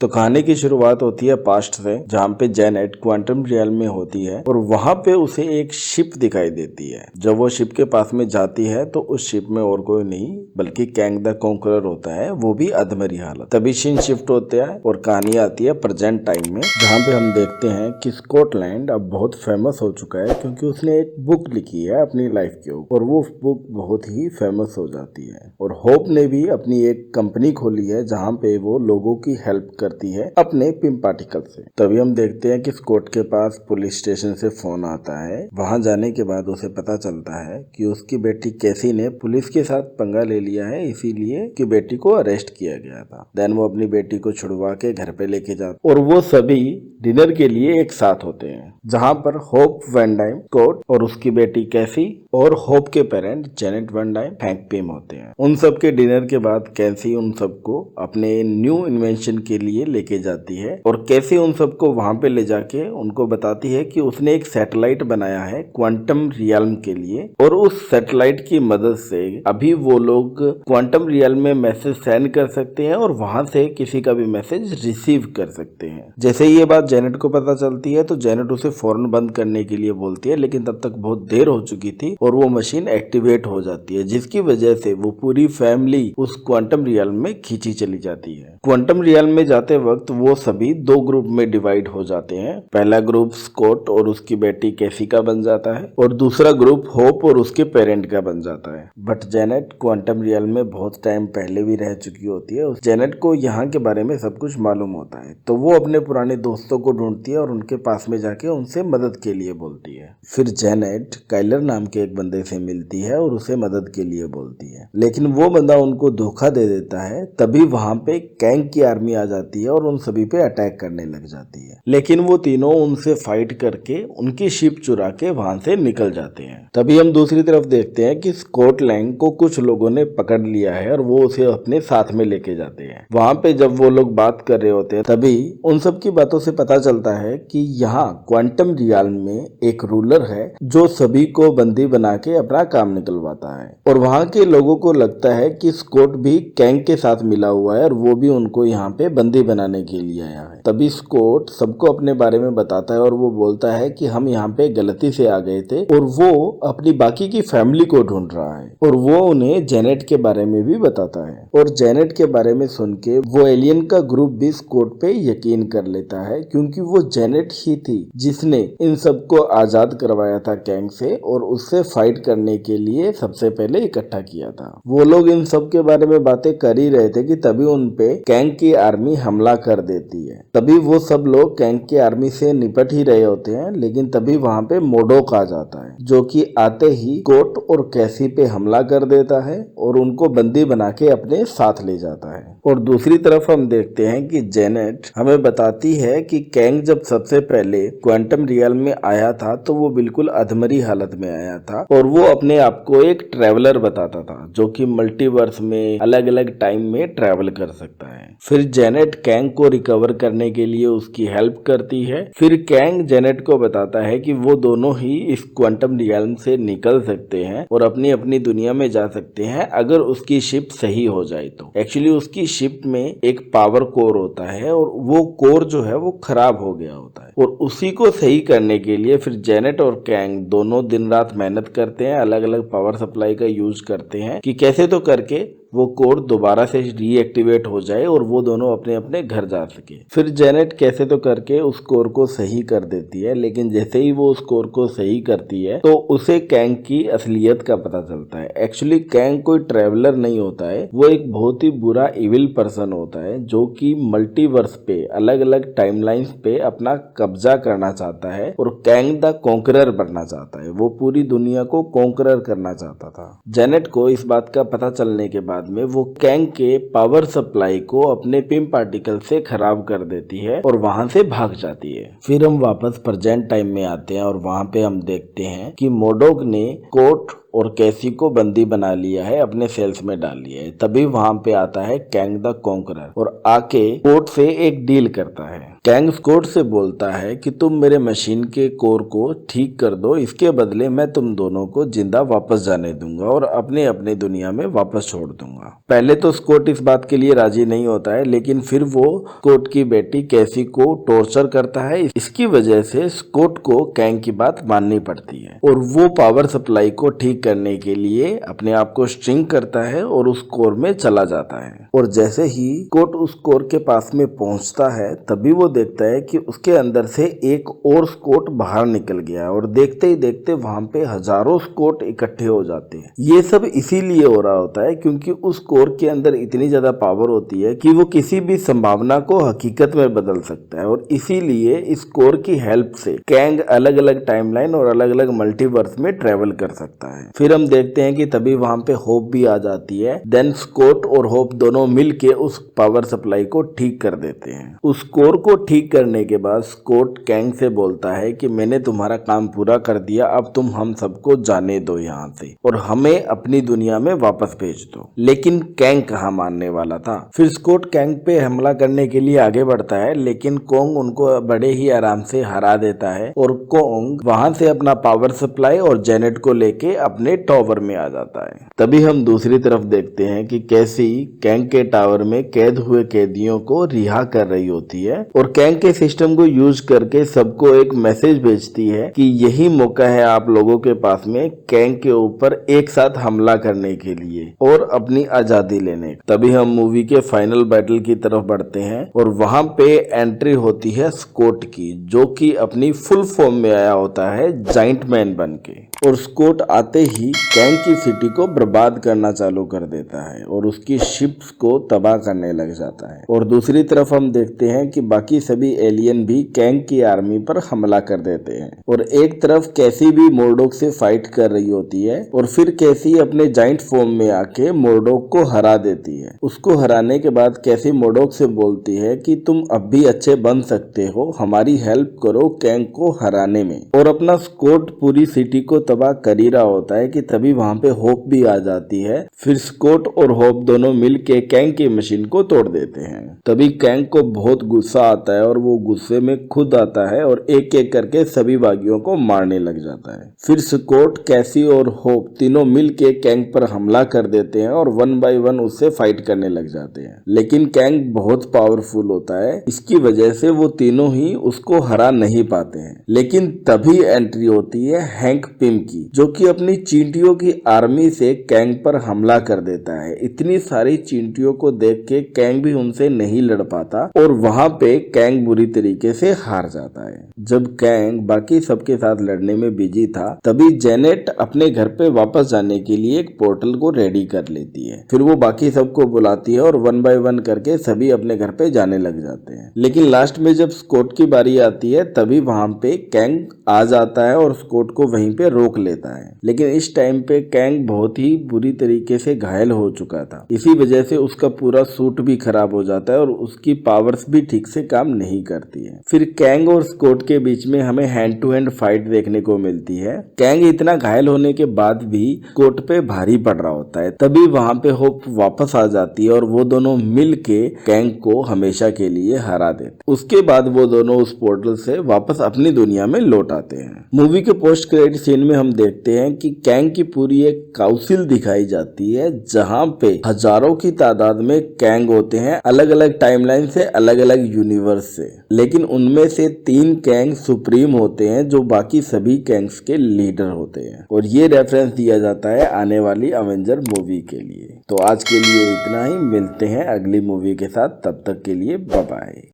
तो कहानी की शुरुआत होती है पास्ट से, जहाँ पे जेनेट क्वांटम रियल में होती है और वहां पे उसे एक शिप दिखाई देती है। जब वो शिप के पास में जाती है तो उस शिप में और कोई नहीं बल्कि कैंग द कॉन्करर होता है, वो भी अधमरी हालत। तभी सीन शिफ्ट होता है और कहानी आती है प्रेजेंट टाइम में, जहाँ पे हम देखते हैं कि स्कॉटलैंड अब बहुत फेमस हो चुका है क्योंकि उसने एक बुक लिखी है अपनी लाइफ के ऊपर और वो बुक बहुत ही फेमस हो जाती है। और होप ने भी अपनी एक कंपनी खोली है जहाँ पे वो लोगों की हेल्प करती है अपने पिम पार्टिकल से। तभी हम देखते हैं कि स्कॉट के पास पुलिस स्टेशन से फोन आता है। वहां जाने के बाद उसे पता चलता है कि उसकी बेटी कैसी ने पुलिस के साथ पंगा ले लिया है, इसीलिए कि बेटी को अरेस्ट किया गया था। देन वो अपनी बेटी को छुड़वा के घर पे लेके जाते और वो सभी डिनर के लिए एक साथ होते हैं, जहाँ पर होप वैन डाइम, स्कॉट और उसकी बेटी कैसी और होप के parent Janet van Dyne, Hank Pym होते हैं। उन सब के डिनर के बाद कैसी उन सबको अपने न्यू इन्वेंशन के लिए लेके जाती है और कैसे उन सबको वहां पे ले जाके उनको बताती है कि उसने एक सैटेलाइट बनाया है क्वांटम रियल्म के लिए और उस सैटेलाइट की मदद से अभी वो लोग क्वांटम रियल्म में मैसेज सेंड कर सकते हैं और वहां से किसी का भी मैसेज रिसीव कर सकते हैं। जैसे ये बात जेनेट को पता चलती है तो जेनेट उसे फौरन बंद करने के लिए बोलती है, लेकिन तब तक बहुत देर हो चुकी थी और वो मशीन एक्टिवेट हो जाती है, जिसकी वजह से वो पूरी फैमिली उस क्वांटम रियल्म में खींची चली जाती है। क्वांटम रियल्म में जाते वक्त वो सभी दो ग्रुप में डिवाइड हो जाते हैं। पहला ग्रुप स्कॉट और उसकी बेटी कैसी का बन जाता है और दूसरा ग्रुप होप और उसके पेरेंट का बन जाता है। बट जेनेट क्वांटम रियल्म में बहुत टाइम पहले भी रह चुकी होती है। उस जेनेट को यहाँ के बारे में सब कुछ मालूम होता है, तो वो अपने पुराने दोस्तों को ढूंढती है और उनके पास में जाके उनसे मदद के लिए बोलती है। फिर जेनेट काइलर नाम के एक बंदे से मिलती है और उसे मदद के लिए बोलती है, लेकिन वो बंदा उनको धोखा दे देता है। तभी वहां पे कैंग की आर्मी आ जाती है और उन सभी पे अटैक करने लग जाती है, लेकिन वो तीनों उनसे फाइट करके उनकी शिप चुरा के वहां से निकल जाते हैं। तभी हम दूसरी तरफ देखते हैं कि स्कॉटलैंड को कुछ लोगों ने पकड़ लिया है और वो उसे अपने साथ में लेके जाते हैं। वहां पे जब वो लोग बात कर रहे होते हैं तभी उन सब की बातों से पता चलता है कि यहाँ क्वांटम रियल्म में एक रूलर है जो सभी को बंदी बना के अपना काम निकलवाता है और वहां के लोगों को लगता है कि स्कॉट भी कैंग के साथ मिला हुआ है और वो भी उनको यहाँ पे बंदी बनाने के लिए आया है। तभी स्कॉट सबको अपने बारे में बताता है और वो बोलता है कि हम यहाँ पे गलती से आ गए थे और वो अपनी बाकी की फैमिली को ढूंढ रहा है और वो उन्हें जेनेट के बारे में भी बताता है। और जेनेट के बारे में सुन के वो एलियन का ग्रुप भी स्कॉट पे यकीन कर लेता है, क्योंकि वो जेनेट ही थी जिसने इन सबको आजाद करवाया था कैंग से और उससे फाइट करने के लिए सबसे पहले इकट्ठा किया था। वो लोग इन सब के बारे में बातें कर ही रहे थे कि तभी उन पे कैंग की आर्मी हमला कर देती है। तभी वो सब लोग कैंग की आर्मी से निपट ही रहे होते हैं, लेकिन तभी वहां पे मोडोक आ जाता है, जो कि आते ही कोट और कैसी पे हमला कर देता है और उनको बंदी बना के अपने साथ ले जाता है। और दूसरी तरफ हम देखते हैं कि जेनेट हमें बताती है कि कैंग जब सबसे पहले क्वांटम रियल्म में आया था तो वो बिल्कुल अधमरी हालत में आया था और वो अपने आप को एक ट्रैवलर बताता था जो कि मल्टीवर्स में अलग अलग टाइम में ट्रैवल कर सकता है। फिर जेनेट कैंग को रिकवर करने के लिए उसकी हेल्प करती है। फिर कैंग जेनेट को बताता है कि वो दोनों ही इस क्वांटम रियल्म से निकल सकते हैं और अपनी अपनी दुनिया में जा सकते हैं अगर उसकी शिप सही हो जाए तो। एक्चुअली उसकी शिप में एक पावर कोर होता है और वो कोर जो है वो खराब हो गया होता है और उसी को सही करने के लिए फिर जेनेट और कैंग दोनों दिन रात मेहनत करते हैं, अलग अलग पावर सप्लाई का यूज करते हैं कि कैसे तो करके वो कोड दोबारा से रीएक्टिवेट हो जाए और वो दोनों अपने अपने घर जा सके। फिर जेनेट कैसे तो करके उस कोर को सही कर देती है, लेकिन जैसे ही वो उस कोर को सही करती है तो उसे कैंग की असलियत का पता चलता है। एक्चुअली कैंग कोई ट्रैवलर नहीं होता है, वो एक बहुत ही बुरा इविल पर्सन होता है जो कि मल्टीवर्स पे अलग अलग टाइमलाइंस पे अपना कब्जा करना चाहता है और कैंग द कॉन्करर बनना चाहता है। वो पूरी दुनिया को कॉन्करर करना चाहता था। जेनेट को इस बात का पता चलने के बाद में वो कैंग के पावर सप्लाई को अपने पिम पार्टिकल से खराब कर देती है और वहां से भाग जाती है। फिर हम वापस प्रेजेंट टाइम में आते हैं और वहां पे हम देखते हैं कि मोडोक ने कोट और कैसी को बंदी बना लिया है, अपने सेल्स में डाल लिया है। तभी वहां पे आता है कैंग द कॉन्करर और आके स्कॉट से एक डील करता है। कैंग स्कॉट से बोलता है कि तुम मेरे मशीन के कोर को ठीक कर दो, इसके बदले मैं तुम दोनों को जिंदा वापस जाने दूंगा और अपने अपने दुनिया में वापस छोड़ दूंगा। पहले तो स्कॉट इस बात के लिए राजी नहीं होता है, लेकिन फिर वो स्कॉट की बेटी कैसी को टॉर्चर करता है। इसकी वजह से स्कॉट को कैंग की बात माननी पड़ती है और वो पावर सप्लाई को ठीक करने के लिए अपने आप को स्ट्रिंग करता है और उस कोर में चला जाता है। और जैसे ही स्कॉट उस कोर के पास में पहुंचता है तभी वो देखता है कि उसके अंदर से एक और स्कॉट बाहर निकल गया है और देखते ही देखते वहां पे हजारों स्कॉट इकट्ठे हो जाते हैं। ये सब इसीलिए हो रहा होता है क्योंकि उस कोर के अंदर इतनी ज्यादा पावर होती है कि वो किसी भी संभावना को हकीकत में बदल सकता है और इसीलिए इस कोर की हेल्प से कैंग अलग अलग टाइमलाइन और अलग अलग मल्टीवर्स में ट्रेवल कर सकता है। फिर हम देखते हैं कि तभी वहां पे होप भी आ जाती है। देन स्कॉट और होप दोनों मिलके उस पावर सप्लाई को ठीक कर देते हैं। उस कोर को ठीक करने के बाद स्कॉट कैंग से बोलता है कि मैंने तुम्हारा काम पूरा कर दिया, अब तुम हम सबको जाने दो यहाँ से और हमें अपनी दुनिया में वापस भेज दो। लेकिन कैंग कहाँ मानने वाला था। फिर स्कॉट कैंग पे हमला करने के लिए आगे बढ़ता है, लेकिन कोंग उनको बड़े ही आराम से हरा देता है और कोंग वहां से अपना पावर सप्लाई और जेनेट को लेके अपने टावर में आ जाता है। तभी हम दूसरी तरफ देखते हैं कि कैसी कैंग के टावर में कैद हुए कैदियों को रिहा कर रही होती है और कैंग के सिस्टम को यूज करके सबको एक मैसेज भेजती है कि यही मौका है आप लोगों के पास में कैंग के ऊपर एक साथ हमला करने के लिए और अपनी आजादी लेने। तभी हम मूवी के फाइनल बैटल की तरफ बढ़ते हैं और वहां पे एंट्री होती है स्कॉट की, जो कि अपनी फुल फॉर्म में आया होता है जाइंट मैन बन के। और स्कॉट आते ही कैंग की सिटी को बर्बाद करना चालू कर देता है और उसकी शिप्स को तबाह करने लग जाता है। और दूसरी तरफ हम देखते हैं कि बाकी सभी एलियन भी कैंग की आर्मी पर हमला कर देते हैं और एक तरफ कैसी भी मोर्डोक से फाइट कर रही होती है और फिर कैसी अपने जाइंट फॉर्म में आके मोर्डोक को हरा देती है। उसको हराने के बाद कैसी मोर्डोक से बोलती है कि तुम अब भी अच्छे बन सकते हो, हमारी हेल्प करो कैंग को हराने में। और अपना स्कॉट पूरी सिटी को तबाह कर ही रहा होता है कि तभी वहां पे होप भी आ जाती है। फिर स्कॉट और होप दोनों मिलके कैंग की मशीन को तोड़ देते हैं। तभी कैंग को बहुत गुस्सा आता है और वो गुस्से में खुद आता है और एक एक करके सभी बागियों को मारने लग जाता है। फिर स्कॉट, कैसी और होप तीनों मिलके कैंग पर हमला कर देते हैं और 1 बाय 1 उससे फाइट करने लग जाते हैं। लेकिन कैंग बहुत पावरफुल होता है, इसकी वजह से वो तीनों ही उसको हरा नहीं पाते हैं। लेकिन तभी एंट्री होती है हैंक पिम की, जो कि अपनी चींटियों की आर्मी से कैंग पर हमला कर देता है। इतनी सारी चींटियों को देख के कैंग भी उनसे नहीं लड़ पाता और वहां पे कैंग बुरी तरीके से हार जाता है। जब कैंग बाकी सबके साथ लड़ने में बिजी था तभी जेनेट अपने घर पे वापस जाने के लिए एक पोर्टल को रेडी कर लेती है। फिर वो बाकी सबको बुलाती है और 1 बाय 1 करके सभी अपने घर पे जाने लग जाते हैं। लेकिन लास्ट में जब स्कॉट की बारी आती है तभी वहां पे कैंग आ जाता है और स्कॉट को वहीं पे रोक लेता है। लेकिन इस टाइम पे कैंग बहुत ही बुरी तरीके से घायल हो चुका था, इसी वजह से उसका पूरा सूट भी खराब हो जाता है और उसकी पावर्स भी ठीक से काम नहीं करती है। फिर कैंग और स्कॉट के बीच में हमें हैंड टू हैंड फाइट देखने को मिलती है। कैंग इतना घायल होने के बाद भी स्कॉट पे भारी पड़ रहा होता है। तभी वहां पे होप वापस आ जाती है और वो दोनों मिल के कैंग को हमेशा के लिए हरा देते। उसके बाद वो दोनों उस पोर्टल से वापस अपनी दुनिया में लौट आते हैं। मूवी के पोस्ट क्रेडिट सीन में हम देखते हैं कि कैंग की पूरी एक काउंसिल दिखाई जाती है, जहां पे हजारों की तादाद में कैंग होते हैं, अलग अलग टाइमलाइन से, अलग अलग यूनिवर्स से। लेकिन उनमें से 3 कैंग सुप्रीम होते हैं जो बाकी सभी कैंग्स के लीडर होते हैं और ये रेफरेंस दिया जाता है आने वाली अवेंजर मूवी के लिए। तो आज के लिए इतना ही, मिलते हैं अगली मूवी के साथ, तब तक के लिए बाय बाय।